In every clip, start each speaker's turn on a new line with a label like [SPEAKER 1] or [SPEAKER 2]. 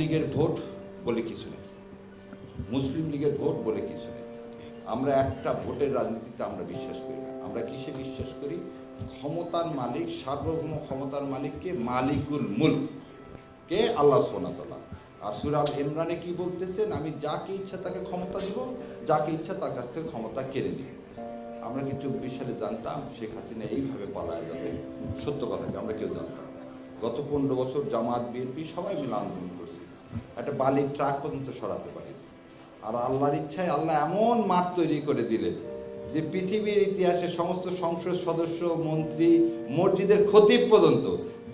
[SPEAKER 1] লীগের ভোট বলে কিছু নেই, মুসলিম লীগের ভোট বলে কিছু নেই। আমরা একটা ভোটের রাজনীতিতে আমরা বিশ্বাস করি না। আমরা কিসে বিশ্বাস করি? ক্ষমতার মালিক, সার্বভৌম ক্ষমতার মালিককে মালিকুল মুলক কে আল্লাহ সুবহানাহু ওয়া তাআলা। আর সূরা আল ইমরানে কি বলতেছেন? আমি যাকে ইচ্ছা তাকে ক্ষমতা দিব, যাকে ইচ্ছা তার কাছ থেকে ক্ষমতা কেড়ে নিব। আমরা কি 24 সালে জানতাম শেখ হাসিনা এইভাবে পালায় যাবে? সত্য কথা কি আমরা কেউ জানতাম? গত 15 বছর জামাত বিএনপি সবাই মিলে আন্দোলন করছে, একটা বালির ট্রাক পর্যন্ত সরাতে পারি। আর আল্লাহর ইচ্ছায় আল্লাহ এমন মাঠ তৈরি করে দিলেন যে পৃথিবীর ইতিহাসে সমস্ত সংসদ সদস্য, মন্ত্রী, মসজিদের খতিব পর্যন্ত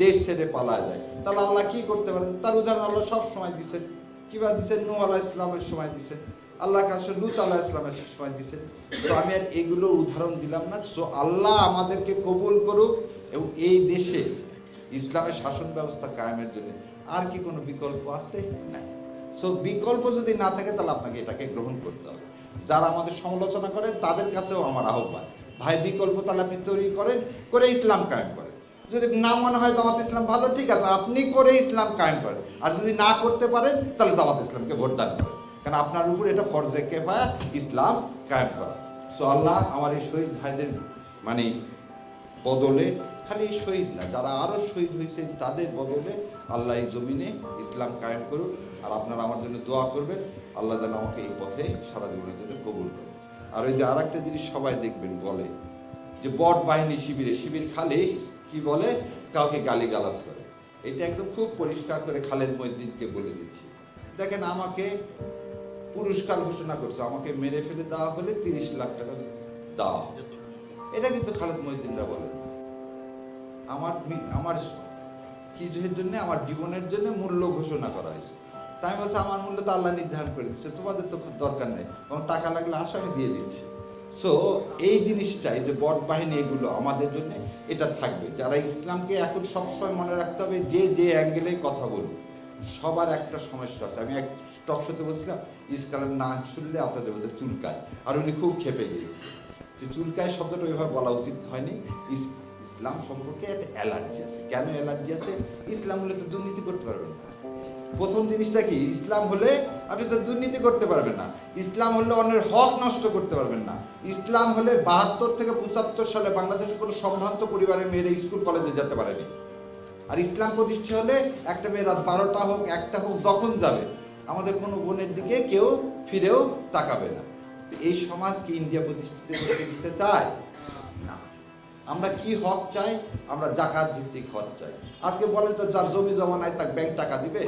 [SPEAKER 1] দেশ ছেড়ে পালায় যায়। তাহলে আল্লাহ কি করতে পারেন? তার উদাহরণ আল্লাহ সব সময় দিচ্ছেন। কিভাবে দিচ্ছেন? নূহ আলাইহিস সালামের সময় দিচ্ছেন, আল্লাহ কাছে লূত আলাইহিস সালামের সময় দিচ্ছেন। তো আমি আর এগুলো উদাহরণ দিলাম না। সো আল্লাহ আমাদেরকে কবুল করুক এবং এই দেশে ইসলামের শাসন ব্যবস্থা কায়েমের জন্য আর কি কোনো বিকল্প আছে? নাই। সো বিকল্প যদি না থাকে তাহলে আপনাকে এটাকে গ্রহণ করতে হবে। যারা আমাদের সমালোচনা করেন তাদের কাছেও আমার আহ্বান, ভাই বিকল্প তাহলে আপনি তৈরি করেন, করে ইসলাম কায়েম করেন। যদি না মনে হয় জামাত ইসলাম ভালো, ঠিক আছে, আপনি করে ইসলাম কায়েম করেন। আর যদি না করতে পারেন তাহলে জামাত ইসলামকে ভোট দান করেন, কারণ আপনার উপর এটা ফরজে কিফায়া ইসলাম কায়েম করা। সো আল্লাহ আমার এই শহীদ ভাইদের মানে বদলে, খালি শহীদ না, যারা আরও শহীদ হয়েছেন তাদের বদলে আল্লাহ এই জমিনে ইসলাম কায়েম করুক। আর আপনারা আমার জন্য দোয়া করবেন, আল্লাহ যেন আমাকে এই পথে সারা জীবনের জন্য কবুল করে। আর ওই যে আর একটা জিনিস সবাই দেখবেন বলে যে বট বাহিনী শিবির খালি কি বলে, কাউকে গালিগালাজ করে। এটা একদম খুব পরিষ্কার করে খালেদ মহিউদ্দিনকে বলে দিচ্ছি। দেখেন, আমাকে পুরস্কার ঘোষণা করছে, আমাকে মেরে ফেলে দেওয়া হলে 30 লাখ টাকা দেওয়া হবে। এটা কিন্তু খালেদ মহিউদ্দিনরা বলেন। আমার কিছুর জন্য, আমার জীবনের জন্য মূল্য ঘোষণা করা হয়েছে। তাই বলছে আমার মূল্য তো আল্লাহ নির্ধারণ করে দিচ্ছে, তোমাদের তো খুব দরকার নেই, এবং টাকা লাগলে আসো আমি দিয়ে দিচ্ছি। সো এই জিনিসটাই যে বট বাহিনী, এগুলো আমাদের জন্য এটা থাকবে। যারা ইসলামকে এখন সবসময় মনে রাখতে হবে, যে অ্যাঙ্গেলে কথা বলুক, সবার একটা সমস্যা আছে। আমি এক টক শোতে বলছিলাম, ইসলামের নাম শুনলে আপনাদের মধ্যে চুলকায়, আর উনি খুব খেপে গিয়েছিলেন যে চুলকায় শব্দটা ওইভাবে বলা উচিত হয়নি। ইসলাম সম্পর্কে একটা অ্যালার্জি আছে। কেন অ্যালার্জি আছে? ইসলাম হলে তো দুর্নীতি করতে পারবেন না। প্রথম জিনিসটা কি? ইসলাম হলে আপনি তো দুর্নীতি করতে পারবেন না। ইসলাম হলে অন্যের হক নষ্ট করতে পারবেন না। ইসলাম হলে 72 থেকে 75 সালে বাংলাদেশে কোনো সম্ভ্রান্ত পরিবারের মেয়েরা স্কুল কলেজে যেতে পারেনি। আর ইসলাম প্রতিষ্ঠা হলে একটা মেয়ে রাত 12টা হোক, 1টা হোক, যখন যাবে আমাদের কোনো বোনের দিকে কেউ ফিরেও তাকাবে না। এই সমাজ কি ইন্ডিয়া প্রতিষ্ঠিত করতে দিতে চায়? না। আমরা কি হক চাই? আমরা যাকাত ভিত্তিক হক চাই। আজকে বলেন তো, যার জমি জমা নাই তাকে ব্যাংক টাকা দিবে?